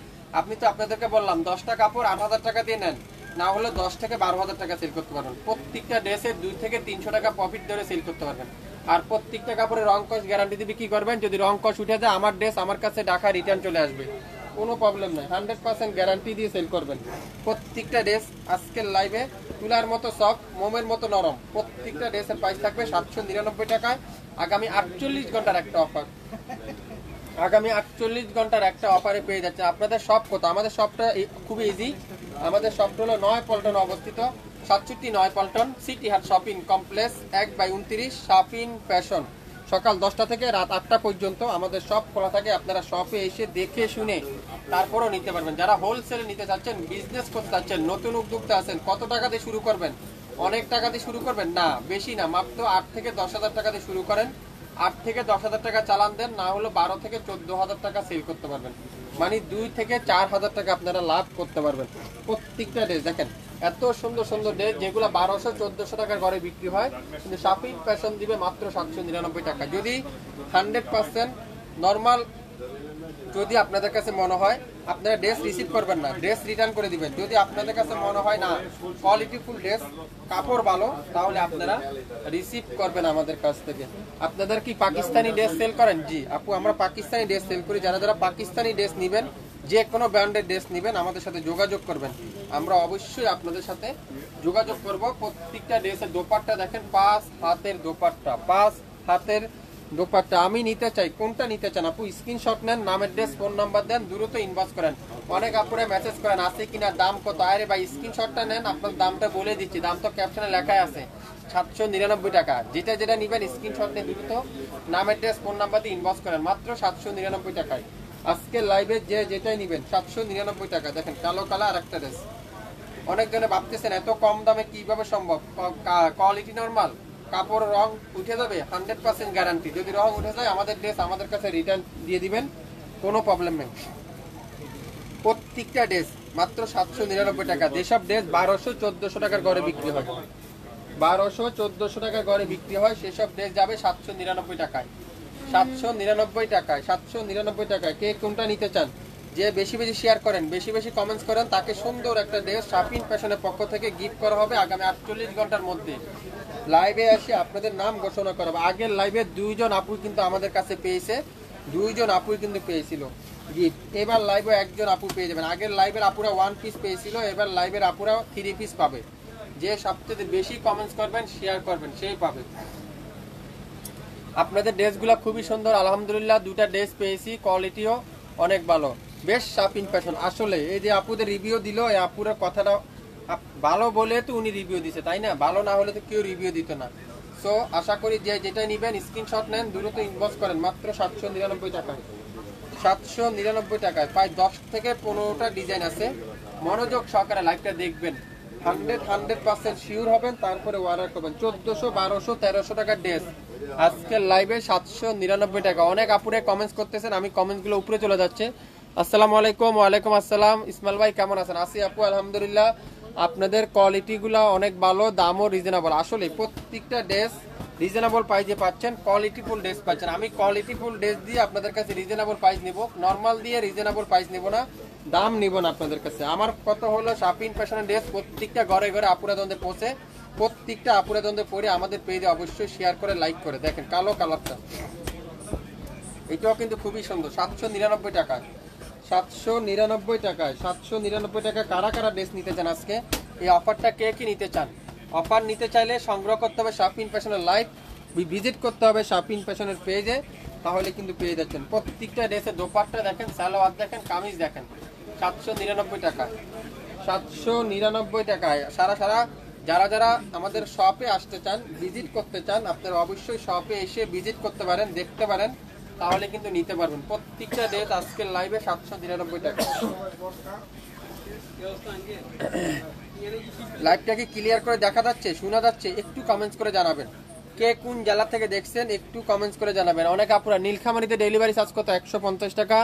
আপনি তো আপনাদেরকে বললাম 10টা কাপড় 8,000 টাকা দিয়ে নেন, না হলে 10 থেকে 12,000 টাকা সেল করতে পারবেন। প্রত্যেকটা ড্রেসে 2 থেকে 300 টাকা প্রফিট ধরে সেল করতে পারবেন। আর প্রত্যেকটা কাপড়ে রং কস গ্যারান্টি দিয়ে বিক্রি করবেন। যদি রং কস উঠে যায়, আমার ড্রেস আমার কাছে ঢাকা রিটার্ন চলে আসবে, কোনো প্রবলেম নাই, 100% গ্যারান্টি দিয়ে সেল করবেন। প্রত্যেকটা ড্রেস আজকের লাইভে তুলার মতো সফট, মোমের মতো নরম। প্রত্যেকটা ড্রেসের প্রাইস থাকবে 799 টাকায়। আগামী 48 ঘন্টার একটা অফার, আগামী 48 ঘন্টার একটা অফারে পেয়ে যাচ্ছে। আপনাদের শপ কত? আমাদের শপটা খুবই ইজি। আমাদের শপটা হলো 9 পল্টনে অবস্থিত, 67 9 পল্টন, সিটি হাট শপিং কমপ্লেক্স, 1/29 শাপিন ফ্যাশন। সকাল 10টা থেকে রাত 8টা পর্যন্ত আমাদের শপ খোলা থাকে। আপনারা শপে এসে দেখে শুনে তারপরও নিতে পারবেন। যারা হোলসেলে নিতে চাচ্ছেন, বিজনেস করতে চাচ্ছেন, নতুন উদ্যোক্তা আছেন, কত টাকা দিয়ে শুরু করবেন? অনেক টাকা দিয়ে শুরু করবেন না, বেশি না, মাত্র 8 থেকে 10,000 টাকা দিয়ে শুরু করেন। 8 থেকে 10,000 টাকা চালান দেন, না হলো 12 থেকে 14,000 টাকা সেল করতে পারবেন, মানে 2 থেকে 4,000 টাকা আপনারা লাভ করতে পারবেন। প্রত্যেকটা ড্রেস দেখেন, এত সুন্দর সুন্দর ড্রেস, যেগুলো 1200-1400 টাকার ঘরে বিক্রি হয়, কিন্তু শাপিং ফ্যাশন দিবে মাত্র 799 টাকা। যদি 100% নর্মাল, যদি আপনাদের কাছে মনে হয় আপনারা ড্রেস রিসিভ করবেন না, ড্রেস রিটার্ন করে দিবেন। যদি আপনাদের কাছে মনে হয় না কোয়ালিটিফুল ড্রেস, কাপড় ভালো, তাহলে আপনারা রিসিভ করবেন আমাদের কাছ থেকে। আপনাদের কি পাকিস্তানি ড্রেস সেল করেন? জি আপু, আমরা পাকিস্তানি ড্রেস সেল করি। যারা যারা পাকিস্তানি ড্রেস নেবেন, যে কোনো ব্র্যান্ডের ড্রেস নেবেন, আমাদের সাথে যোগাযোগ করবেন। আমরা অবশ্যই আপনাদের সাথে যোগাযোগ করব। প্রত্যেকটা ড্রেসের দোপাট্টা দেখেন, 5 হাতের দোপাট্টা, 5 হাতের দোপাট্টা। আমি নিতে চাই, কোনটা নিতে চান আপু? স্ক্রিনশট নেন, নামের ড্রেস, ফোন নাম্বার দেন, দ্রুত ইনবক্স করেন। অনেক আপুরে মেসেজ করেন আছে কিনা, দাম কত। আরে ভাই স্ক্রিনশটটা নেন, আপনার দামটা বলে দিচ্ছি, দাম তো ক্যাপশনে লেখাই আছে, 799 টাকা। যেটা যেটা নেবেন স্ক্রিনশট নিয়ে দ্রুত নামের ড্রেস, ফোন নাম্বার দিয়ে ইনবক্স করেন, মাত্র 799 টাকায়। আজকে লাইভে যে যেটাই নেবেন 799 টাকা। দেখেন কালো কালার আর একটা ড্রেস। অনেকজনে ভাবতেছেন এত কম দামে কিভাবে সম্ভব। কোয়ালিটি নরমাল, কাপড় রং উঠে যাবে 100% গ্যারান্টি। যদি রং উঠে যায় আমাদের ড্রেস আমাদের কাছে রিটার্ন দিয়ে দিবেন, কোনো প্রবলেম নেই। প্রত্যেকটা ড্রেস মাত্র 799 টাকা। যেসব ড্রেস 1200-1400 টাকার ঘরে বিক্রি হয়, 1200-1400 টাকার ঘরে বিক্রি হয়, সেসব ড্রেস যাবে 799 টাকায়। 799 টাকায়, 799 টাকায়। কে কোনটা নিতে চান? যে বেশি বেশি শেয়ার করেন, বেশি বেশি কমেন্টস করেন, তাকে সুন্দর একটা ড্রেস শাপিন ফ্যাশনের পক্ষ থেকে গিফট করা হবে আগামী 48 ঘন্টার মধ্যে। লাইভে এসে আপনাদের নাম ঘোষণা করা হবে। আগের লাইভে 2 জন আপু কিন্তু আমাদের কাছে পেয়েছে, 2 জন আপুই কিন্তু পেয়েছিল গিফট। এবার লাইভে 1 জন আপু পেয়ে যাবেন। আগের লাইভের আপুরা 1 পিস পেয়েছিল, এবার লাইভের আপুরা 3 পিস পাবে। যে সবচেয়ে বেশি কমেন্টস করবেন, শেয়ার করবেন, সেই পাবে। আপনাদের ড্রেসগুলো খুবই সুন্দর, আলহামদুলিল্লাহ। 2টা ড্রেস পেয়েছি, কোয়ালিটিও অনেক ভালো, বেশ শাপিন ফ্যাশন। আসলে এই যে আপুদের রিভিউ দিল, এই আপুরের কথাটা ভালো বলে তো উনি রিভিউ দিছে, তাই না? ভালো না হলে তো কেউ রিভিউ দিত না। সো আশা করি যে যেটা নেবেন স্ক্রিনশট নেন, দ্রুত ইনবক্স করেন, মাত্র 799 টাকায়। 799 টাকায় প্রায় 10 থেকে 15টা ডিজাইন আছে। মনোযোগ সহকারে লাইভটা দেখবেন, 100% শিওর হবেন, তারপরে অর্ডার করবেন। 1400, 1200, 1300 টাকার ড্রেস আজকের লাইভে 799 টাকা। অনেক আপুরে কমেন্টস করতেছেন, আমি কমেন্টসগুলো উপরে চলে যাচ্ছে। আসসালামু আলাইকুম। ওয়ালাইকুম আসসালাম। ইসমাইল ভাই কেমন আছেন? আছি আপু, আলহামদুলিল্লাহ। আপনাদের কোয়ালিটিগুলো অনেক ভালো, দামও রিজনেবল। আসলে প্রত্যেকটা ড্রেস রিজনেবল প্রাইসে পাচ্ছেন, কোয়ালিটিফুল ড্রেস পাচ্ছেন। আমি কোয়ালিটিফুল ড্রেস দিয়ে আপনাদের কাছে রিজনেবল প্রাইস নিব, নর্মাল দিয়ে রিজনেবল প্রাইস নিব না, দাম নিব না আপনাদের কাছে। আমার কথা হলো শাপিন ফ্যাশনের ড্রেস প্রত্যেকটা ঘরে ঘরে আপুরা দ্বন্দ্বে পৌঁছে, প্রত্যেকটা আপুরা দ্বন্দ্বে পরে আমাদের পেজে অবশ্যই শেয়ার করে, লাইক করে। দেখেন কালো কালারটা, এটাও কিন্তু খুবই সুন্দর। 799 টাকায়, 799 টাকায়, 799 টাকা। কারা কারা ড্রেস নিতে চান আজকে এই অফারটা, কে কি নিতে চান? অফার নিতে চাইলে সংগ্রহ করতে হবে শাপিন ফ্যাশনের লাইভ, ভিজিট করতে হবে শাপিন ফ্যাশনের পেজে, তাহলে কিন্তু পেয়ে যাচ্ছেন। প্রত্যেকটা ড্রেসের দোপাট্টা দেখেন, সালোয়ার দেখেন, কামিজ দেখেন। 799 টাকায়, 799 টাকায়। সারা সারা যারা যারা আমাদের শপে আসতে চান, ভিজিট করতে চান, আপনারা অবশ্যই শপে এসে ভিজিট করতে পারেন, দেখতে পারেন, তাহলে কিন্তু নিতে পারবেন। প্রত্যেকটা ড্রেস আজকের লাইভে 799 টাকা। লাইভটা কি ক্লিয়ার করে দেখা যাচ্ছে, শোনা যাচ্ছে? একটু কমেন্টস করে জানাবেন। কে কোন জেলা থেকে দেখছেন একটু কমেন্টস করে জানাবেন। অনেক আপুরা নীলখামারিতে ডেলিভারি চার্জ কত? 150 টাকা।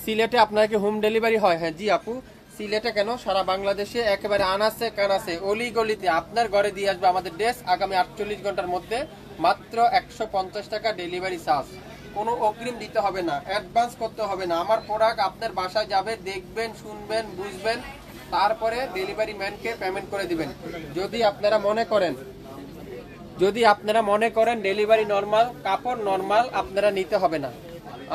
সিলেটে আপনার কি হোম ডেলিভারি হয়? হ্যাঁ জি আপু, সিলেটে কেন, সারা বাংলাদেশে একেবারে আনাসে কানাসে অলি গলিতে আপনার ঘরে দিয়ে আসবে আমাদের ড্রেস আগামী 48 ঘন্টার মধ্যে। মাত্র 150 টাকা ডেলিভারি চার্জ, কোনো অগ্রিম দিতে হবে না, অ্যাডভান্স করতে হবে না। আমার প্রোডাক্ট আপনার বাসায় যাবে, দেখবেন, শুনবেন, বুঝবেন, তারপরে ডেলিভারি ম্যানকে পেমেন্ট করে দিবেন। যদি আপনারা মনে করেন ডেলিভারি নরমাল, কাপড় নরমাল, আপনারা নিতে হবে না,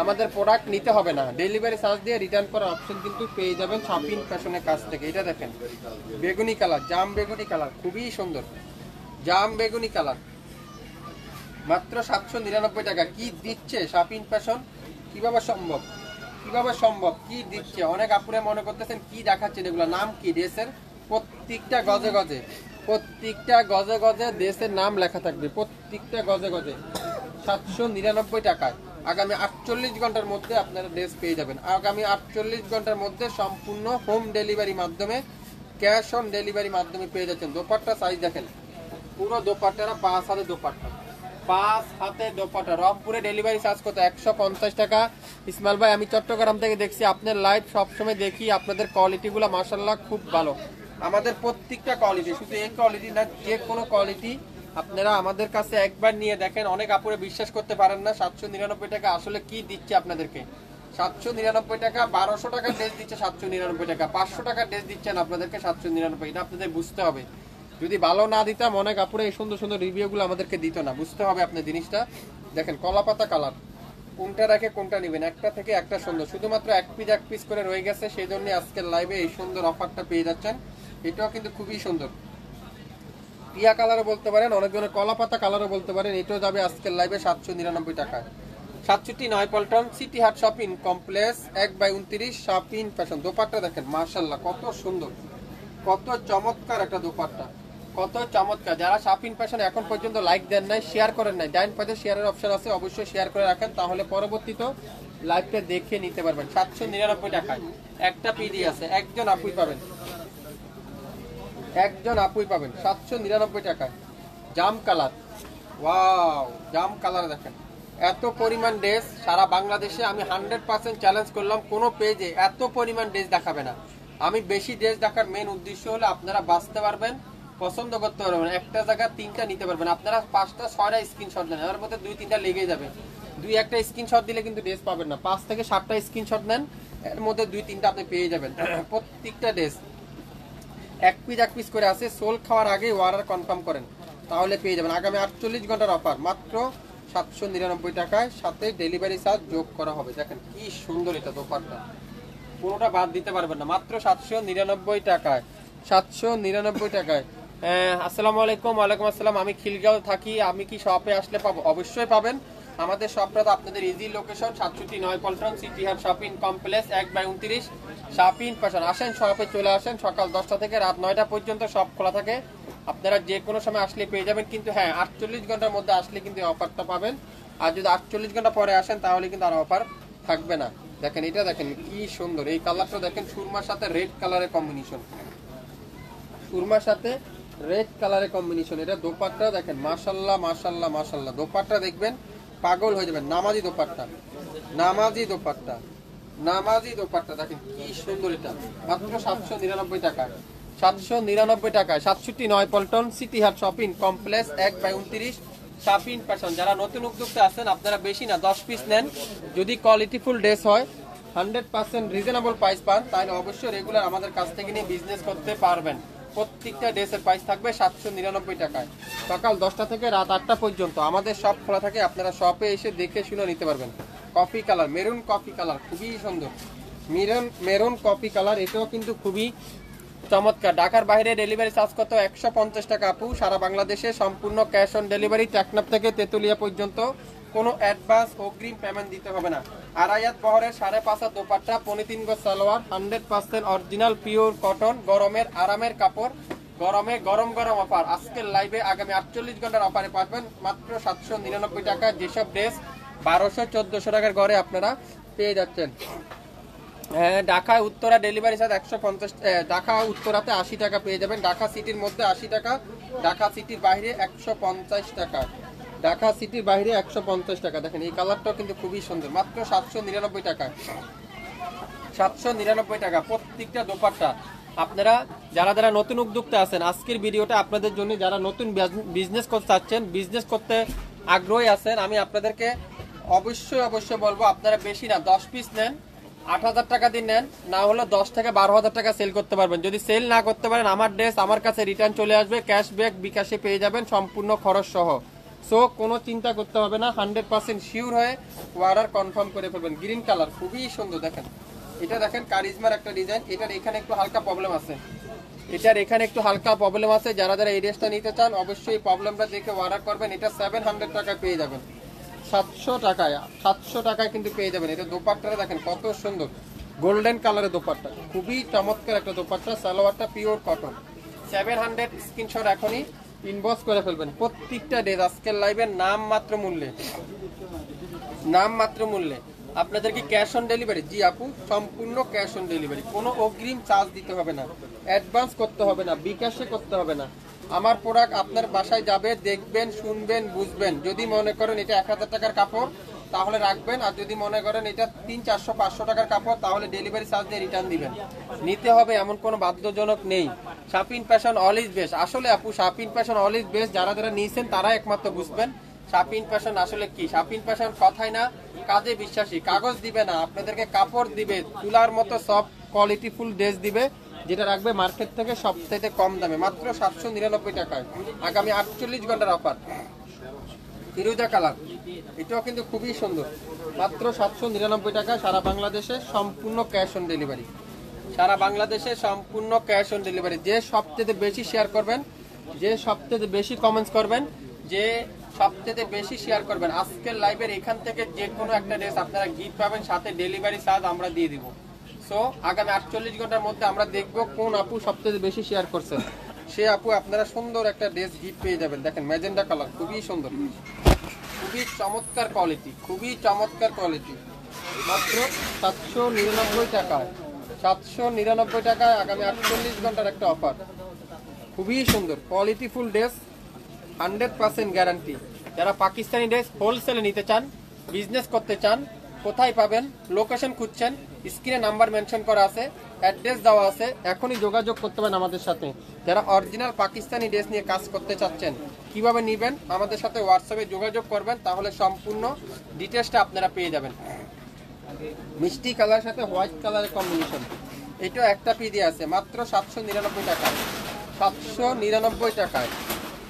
আমাদের প্রোডাক্ট নিতে হবে না, ডেলিভারি চার্জ দিয়ে রিটার্ন করার অপশন কিন্তু পেয়ে যাবেন শাপিন ফ্যাশনের কাছ থেকে। এটা দেখেন বেগুনি কালার, জাম বেগুনি কালার, খুবই সুন্দর জাম বেগুনি কালার। মাত্র 799 টাকা। কি দিচ্ছে শাপিন ফ্যাশন? কিভাবে সম্ভব, কিভাবে সম্ভব, কি দিচ্ছে? অনেক আপুরে মনে করতেছেন কি দেখাচ্ছেন এগুলো, নাম কি ড্রেসের? প্রত্যেকটা গজে গজে, প্রত্যেকটা গজে গজে ড্রেসের নাম লেখা থাকবে, প্রত্যেকটা গজে গজে। 799 টাকায় আগামী 48 ঘন্টার মধ্যে আপনারা ড্রেস পেয়ে যাবেন। আগামী 48 ঘন্টার মধ্যে সম্পূর্ণ হোম ডেলিভারি মাধ্যমে, ক্যাশ অন ডেলিভারি মাধ্যমে পেয়ে যাচ্ছেন। দোপাট্টা সাইজ দেখেন, পুরো দোপাট্টারা 5 হাতে দোপাট্টা, 5 হাতে দোপাট্টা। রংপুরে ডেলিভারি চার্জ কত? 150 টাকা। ইসমাইল ভাই আমি চট্টগ্রাম থেকে দেখছি, আপনার লাইভ সবসময় দেখি, আপনাদের কোয়ালিটিগুলো মাশাআল্লাহ খুব ভালো। আমাদের প্রত্যেকটা কোয়ালিটি, শুধু এই কোয়ালিটি না, যে কোনো কোয়ালিটি আপনারা আমাদের কাছে একবার নিয়ে দেখেন। অনেক আপুরে বিশ্বাস করতে পারেন না 799 টাকা আসলে কি দিচ্ছে আপনাদেরকে। 799 টাকা, 1200 টাকার ড্রেস দিচ্ছে 799 টাকা, 500 টাকার ড্রেস দিচ্ছেন আপনাদেরকে 799। এটা আপনাদের বুঝতে হবে। যদি ভালো না দিতাম অনেক আপুরে এই সুন্দর সুন্দর রিভিউগুলো আমাদেরকে দিত না, বুঝতে হবে আপনার জিনিসটা। দেখেন কলা পাতা কালার, কোনটা রেখে কোনটা নেবেন, একটা থেকে একটা সুন্দর, শুধুমাত্র এক পিস করে রয়ে গেছে, সেই জন্য আজকের লাইভে এই সুন্দর অফারটা পেয়ে যাচ্ছেন। এটাও কিন্তু খুবই সুন্দর, টিয়া কালারও বলতে পারেন, অনেকজনের কলা পাতা কালারও বলতে পারেন। এটাও যাবে আজকের লাইভে 799 টাকায়। 67 পল্টন সিটি হাট shopping complex 1/29 shopping fashion. Dupatta দেখেন মাশাআল্লাহ কত সুন্দর, কত চমৎকার একটা দোপাট্টা, কত চমৎকার। যারা শপিং ফ্যাশন এখন পর্যন্ত লাইক দেন নাই, শেয়ার করেন নাই, ডাইন পাশে শেয়ারের অপশন আছে, অবশ্যই শেয়ার করে রাখেন, তাহলে পরবর্তীতে লাইভটা দেখে নিতে পারবেন। 799 টাকায় একটা পিডি আছে, একজন আপুই পাবেন, একজন আপুই পাবেন 799 টাকায়। জাম কালার, ওয়াও জাম কালার দেখেন, এত পরিমাণ ড্রেস সারা বাংলাদেশে আমি 100% চ্যালেঞ্জ করলাম, কোনো পেজে এত পরিমাণ ড্রেস দেখাবে না। আমি বেশি ড্রেস দেখার মেন উদ্দেশ্য হলো আপনারা বাঁচতে পারবেন, পছন্দ করতে পারবেন, একটা জায়গা 3টা নিতে পারবেন। আপনারা 5টা 6টা স্ক্রিনশট নেন, এর মধ্যে 2-3টা লেগে যাবে, 2-1টা স্ক্রিনশট দিলে কিন্তু ড্রেস পাবেন না। 5 থেকে 7টা স্ক্রিনশট নেন, এর মধ্যে 2-3টা আপনি পেয়ে যাবেন। প্রত্যেকটা ড্রেস এক পিস করে আছে, সোল খাওয়ার আগে অর্ডার কনফার্ম করেন, তাহলে পেয়ে যাবেন। আগামী 48 ঘন্টার অফার, মাত্র 799 টাকায়, সাথে ডেলিভারি চার্জ যোগ করা হবে। দেখেন কি সুন্দর এটা দোপাট্টা, কোনোটা বাদ দিতে পারবেন না, মাত্র 799 টাকায়, 799 টাকায়। আসসালামু আলাইকুম। ওয়ালাইকুম আসসালাম। আমি খিলগাঁও থাকি, আমি কি শপে আসলে পাবো? অবশ্যই পাবেন। আমাদের শপটা তো আপনাদের ইজি লোকেশন, 67 পল্টন সিটি হাট শপিং কমপ্লেক্স 1/29 শপিং ফ্যাশন। আসেন শপে চলে আসেন, সকাল 10টা থেকে রাত 9টা পর্যন্ত শপ খোলা থাকে, আপনারা যে কোনো সময় আসলে পেয়ে যাবেন। কিন্তু হ্যাঁ, 48 ঘন্টার মধ্যে আসলে কিন্তু অফারটা পাবেন, আর যদি 48 ঘন্টা পরে আসেন তাহলে কিন্তু আর অফার থাকবে না। দেখেন এটা দেখেন কি সুন্দর, এই কালারটা দেখেন, সুরমার সাথে রেড কালারের কম্বিনেশন, সুরমার সাথে রেড কালারের কম্বিনেশন। এটা দোপাট্টা দেখেন মাশাআল্লাহ মাশাআল্লাহ মাশাআল্লাহ, দোপাট্টা দেখবেন পাগল হয়ে যাবেন। নামাজি দোপাট্টা, নামাজি দোপাট্টা, নামাজি দোপাট্টা দেখেন কি সুন্দর, এটা মাত্র 799 টাকা, 799 টাকায়। 67 পল্টন সিটি হাট শপিং কমপ্লেক্স 1/29 শপিং ফ্যাশন। যারা নতুন উদ্যোক্তা আছেন, আপনারা বেশি না 10 পিস নেন, যদি কোয়ালিটিফুল ড্রেস হয়, 100% রিজনেবল প্রাইস পান, তাহলে অবশ্যই রেগুলার আমাদের কাছ থেকে নিয়ে বিজনেস করতে পারবেন। প্রত্যেকটা ড্রেসের প্রাইস থাকবে 799 টাকায়। সকাল 10টা থেকে রাত 8টা পর্যন্ত আমাদের শপ খোলা থাকে, আপনারা শপে এসে দেখে শুনে নিতে পারবেন। Coffee colour, maroon coffee colour, খুবই সুন্দর, মেরুন কফি কালার, এটাও কিন্তু খুবই চমৎকার। ঢাকার বাইরে ডেলিভারি চার্জ কত? 150 টাকা আপু, সারা বাংলাদেশে সম্পূর্ণ ক্যাশ অন ডেলিভারি, টেকনাফ থেকে তেতুলিয়া পর্যন্ত, কোনো অ্যাডভান্স অগ্রিম পেমেন্ট দিতে হবে না। আড়াইয়াত বহরের 5.5 দোপাট্টা, 3.5 গজ সালোয়ার, 100% অরিজিনাল পিওর কটন, গরমের আরামের কাপড়, গরমে গরম গরম অফার। আজকের লাইভে আগামী 48 ঘন্টার অফারে পাবেন মাত্র 799 টাকা। যেসব ড্রেস 1200-1400 টাকার ঘরে আপনারা পেয়ে যাচ্ছেন। ঢাকা উত্তরা ডেলিভারি চার্জ 150, ঢাকা উত্তরাতে 80 টাকা পেয়ে যাবেন, ঢাকা সিটির মধ্যে 80 টাকা, ঢাকা সিটির বাইরে 150 টাকা, ঢাকা সিটির বাইরে 150 টাকা। দেখেন এই কালারটাও কিন্তু খুবই সুন্দর, মাত্র 799 টাকা, 799 টাকা প্রত্যেকটা দোপাট্টা। আপনারা যারা যারা নতুন উদ্যোক্তা আছেন, আজকের ভিডিওটা আপনাদের জন্য, যারা নতুন বিজনেস করতে চাচ্ছেন, বিজনেস করতে আগ্রহী আছেন, আমি আপনাদেরকে অবশ্যই বলবো, আপনারা বেশি না 10 পিস নেন, 8,000 টাকা দিয়ে নেন, না হলে 10 থেকে 12,000 টাকা সেল করতে পারবেন। যদি সেল না করতে পারেন, আমার ড্রেস আমার কাছে রিটার্ন চলে আসবে, ক্যাশব্যাক বিকাশে পেয়ে যাবেন সম্পূর্ণ খরচ সহ। সো কোনো চিন্তা করতে হবে না, 100% শিওর হয়ে অর্ডার কনফার্ম করে ফেলবেন। গ্রিন কালার খুবই সুন্দর, দেখেন এটা দেখেন কারিজমার একটা ডিজাইন, এটার এখানে একটু হালকা প্রবলেম আছে, এটার এখানে একটু হালকা প্রবলেম আছে। যারা যারা এই ড্রেসটা নিতে চান, অবশ্যই প্রবলেমটা দেখে অর্ডার করবেন। এটা 700 টাকায় পেয়ে যাবেন, 700 টাকায়, 700 টাকায় কিন্তু পেয়ে যাবেন। এটা দোপাট্টাটা দেখেন কত সুন্দর, গোল্ডেন কালারের দোপাট্টা, খুবই চমৎকার একটা দোপাট্টা, সালোয়ারটা পিওর কটন। 700 স্ক্রিনশট এখনই ইনবক্স করে ফেলবেন। প্রত্যেকটা ড্রেস আজকের লাইভের নাম মাত্র মূল্যে, নাম মাত্র মূল্যে। আপনাদেরকে ক্যাশ অন ডেলিভারি? জি আপু, সম্পূর্ণ ক্যাশ অন ডেলিভারি, কোনো অগ্রিম চার্জ দিতে হবে না, অ্যাডভান্স করতে হবে না, বিকাশে করতে হবে না। আমার প্রোডাক্ট আপনার বাসায় যাবে, দেখবেন, শুনবেন, বুঝবেন। যদি মনে করেন এটা 1000 টাকার কাপড়, তাহলে রাখবেন, আর যদি মনে করেন এটা 300-400-500 টাকার কাপড়, তাহলে ডেলিভারি চার্জ দিয়ে রিটার্ন দিবেন। নিতে হবে এমন কোনো বাধ্যজনক নেই। Shopping fashion all is best. আসলে আপু shopping fashion all is best, যারা যারা নিয়েছেন তারা একমাত্র বুঝবেন শপিং ফ্যাশন আসলে কি। শপিং ফ্যাশন কথাই না, কাজে বিশ্বাসী। কাগজ দিবে না, আপনাদেরকে কাপড় দিবে, তুলার মতো সব কোয়ালিটিফুল ড্রেস দিবে, যেটা রাখবে মার্কেট থেকে সবথেকে কম দামে, মাত্র 799 টাকায়। আগামী 48 ঘন্টার অফার, ফিরোজা কালার, এটাও কিন্তু খুবই সুন্দর। মাত্র 799 টাকা, সারা বাংলাদেশে সম্পূর্ণ ক্যাশ অন ডেলিভারি। সারা বাংলাদেশে সম্পূর্ণ ক্যাশ অন ডেলিভারি। যে সবচেয়ে বেশি শেয়ার করবেন, যে সবচেয়ে বেশি কমেন্টস করবেন, যে সবচেয়ে বেশি শেয়ার করবেন, আজকের লাইভের এখান থেকে যে কোনো একটা ড্রেস আপনারা গিফট পাবেন, সাথে ডেলিভারি চার্জ আমরা দিয়ে দিব। সো আগামী 48 ঘন্টার মধ্যে আমরা দেখব কোন আপু সবচেয়ে বেশি শেয়ার করছেন, সে আপু আপনারা সুন্দর একটা ড্রেস গিফট পেয়ে যাবেন। দেখেন ম্যাজেন্ডা কালার, খুবই সুন্দর, খুবই চমৎকার কোয়ালিটি, খুবই চমৎকার কোয়ালিটি। মাত্র 799 টাকায়, 799 টাকায় আগামী 48 ঘন্টার একটা অফার। খুবই সুন্দর কোয়ালিটিফুল ড্রেস, 100% গ্যারান্টি। যারা পাকিস্তানি ড্রেস হোলসেলে নিতে চান, বিজনেস করতে চান, কোথায় পাবেন, লোকেশন খুঁজছেন, স্ক্রিনে নাম্বার মেনশন করা আছে, অ্যাড্রেস দেওয়া আছে, এখনই যোগাযোগ করতে পারেন আমাদের সাথে। যারা অরিজিনাল পাকিস্তানি ড্রেস নিয়ে কাজ করতে চাচ্ছেন, কিভাবে নেবেন আমাদের সাথে হোয়াটসঅ্যাপে যোগাযোগ করবেন, তাহলে সম্পূর্ণ ডিটেলসটা আপনারা পেয়ে যাবেন। মিষ্টি কালারের সাথে হোয়াইট কালারের কম্বিনেশন, এটাও একটা পিডি আছে মাত্র 799 টাকায়। 799 টাকায়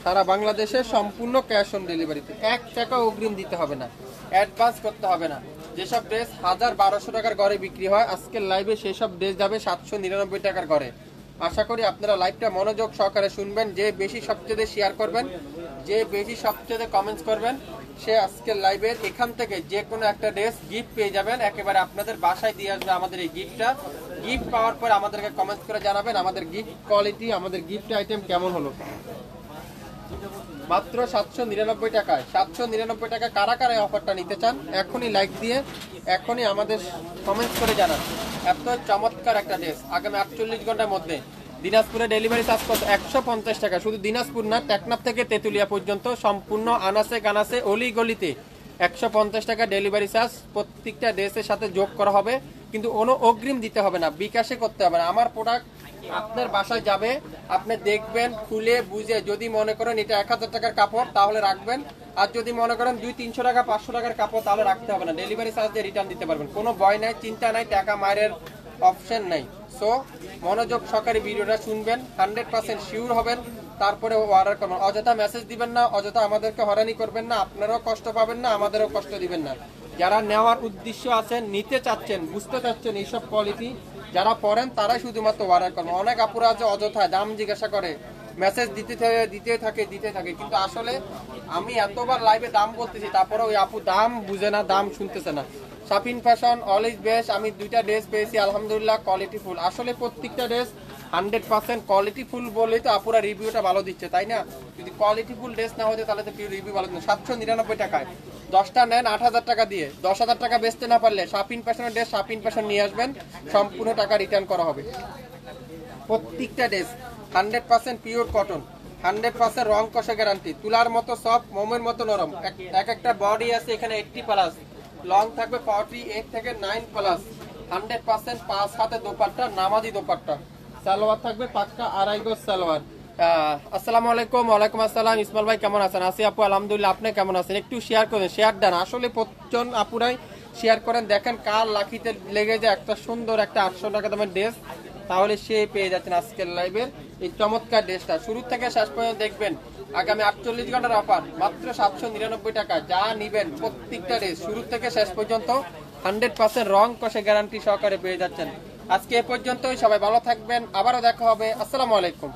সারা বাংলাদেশে সম্পূর্ণ ক্যাশ অন ডেলিভারিতে। 1 টাকা অগ্রিম দিতে হবে না, অ্যাডভান্স করতে হবে না। যেসব ড্রেস 1000-1200 টাকার ঘরে বিক্রি হয়, আজকের লাইভে সেই সব ড্রেস যাবে 799 টাকার ঘরে। আশা করি আপনারা লাইভটা মনোযোগ সহকারে শুনবেন। যে বেশি সবচেয়ে শেয়ার করবেন, যে বেশি সবচেয়ে কমেন্টস করবেন, সে আজকের লাইভের এখান থেকে যে কোনো একটা ড্রেস গিফট পেয়ে যাবেন। একেবারে আপনাদের বাসায় দিয়ে আসবে আমাদের এই গিফটটা। গিফট পাওয়ার পর আমাদেরকে কমেন্টস করে জানাবেন আমাদের গিফট কোয়ালিটি, আমাদের গিফট আইটেম কেমন হলো। মাত্র 799 টাকায়, 799 টাকা। কারা কারা অফারটা নিতে চান, এখনই লাইক দিয়ে এখনই আমাদের কমেন্টস করে জানান। এত চমৎকার একটা ড্রেস আগামী 48 ঘন্টার মধ্যে। দিনাজপুরে ডেলিভারি চার্জ কত? 150 টাকা। শুধু দিনাজপুর না, টেকনাফ থেকে তেতুলিয়া পর্যন্ত সম্পূর্ণ আনাসে কানাসে অলি গলিতে 150 টাকা ডেলিভারি চার্জ প্রত্যেকটা ড্রেসের সাথে যোগ করা হবে। কিন্তু কোনো অগ্রিম দিতে হবে না, বিকাশে করতে হবে না। আমার প্রোডাক্ট আপনার বাসায় যাবে, আপনি দেখবেন, খুলে বুঝে যদি মনে করেন এটা 1000 টাকার কাপড় তাহলে রাখবেন, আর যদি মনে করেন 200-300 টাকা 500 টাকার কাপড় তাহলে রাখতে হবে না। ডেলিভারি চার্জ দিয়ে রিটার্ন দিতে পারবেন, কোনো ভয় নাই, চিন্তা নাই, টাকা মায়ের অপশন নাই। সো মনোযোগ সহকারে ভিডিওটা শুনবেন, 100% শিওর হবেন, তারপরে অর্ডার করবেন। অযথা মেসেজ দিবেন না, অযথা আমাদেরকে হয়রানি করবেন না, আপনারাও কষ্ট পাবেন না, আমাদেরও কষ্ট দিবেন না। যারা নেওয়ার উদ্দেশ্য আছেন, নিতে চাচ্ছেন, বুঝতে চাচ্ছেন এইসব কোয়ালিটি, যারা পড়েন তারাই শুধুমাত্র অর্ডার করবেন। অনেক আপুরা আছে অযথা দাম জিজ্ঞাসা করে, মেসেজ দিতে থাকে, কিন্তু আসলে আমি এতবার লাইভে দাম বলতেছি, তারপরে ওই আপু দাম বুঝে না, দাম শুনতেছে না। Shafin fashion all is best. আমি 2টা ড্রেস পেয়েছি আলহামদুলিল্লাহ, কোয়ালিটিফুল। আসলে প্রত্যেকটা ড্রেস 100% কোয়ালিটিফুল বলেই তো আপুরা রিভিউটা ভালো দিচ্ছে, তাই না? যদি কোয়ালিটিফুল ড্রেস না হতো তাহলে তো রিভিউ ভালো দিত না। 799 টাকায় 10টা নেন 8000 টাকা দিয়ে, 10,000 টাকা বেচতে না পারলে শাফিন ফ্যাশনের ড্রেস শাফিন ফ্যাশন নিয়ে আসবেন, সম্পূর্ণ টাকা রিটার্ন করা হবে। প্রত্যেকটা ড্রেস 100% পিওর কটন, 100% রং কষা গ্যারান্টি, তুলার মতো সফট, মোমের মতো নরম। এক একটা বডি আছে এখানে 80+, লং থাকবে 48 থেকে 9+, 100% 5 হাতে দোপাট্টা, নামাজি দোপাট্টা। সালোয়ার থাকবে পাক্কা 2.5 গজ সালোয়ার। আসসালামু আলাইকুম। ওয়ালাইকুম আসসালাম। ইসমাইল ভাই কেমন আছেন? আসি আপু আলহামদুলিল্লাহ, আপনি কেমন আছেন? একটু শেয়ার করেন, শেয়ার দেন। আসলে প্রত্যেকজন আপুরাই শেয়ার করেন। দেখেন কার লাখিতে লেগে যায় একটা সুন্দর একটা 800 টাকা দামের ড্রেস, তাহলে সে পেয়ে যাচ্ছেন আজকের লাইভের এই চমৎকার ড্রেসটা। শুরু থেকে শেষ পর্যন্ত দেখবেন। আগামী 48 ঘন্টার অফার মাত্র 799 টাকা। যা নিবেন প্রত্যেকটা ড্রেস শুরু থেকে শেষ পর্যন্ত 100% রং কষে গ্যারান্টি সহকারে পেয়ে যাচ্ছেন। আজকে এ পর্যন্তই, সবাই ভালো থাকবেন, আবারও দেখা হবে। আসসালামু আলাইকুম।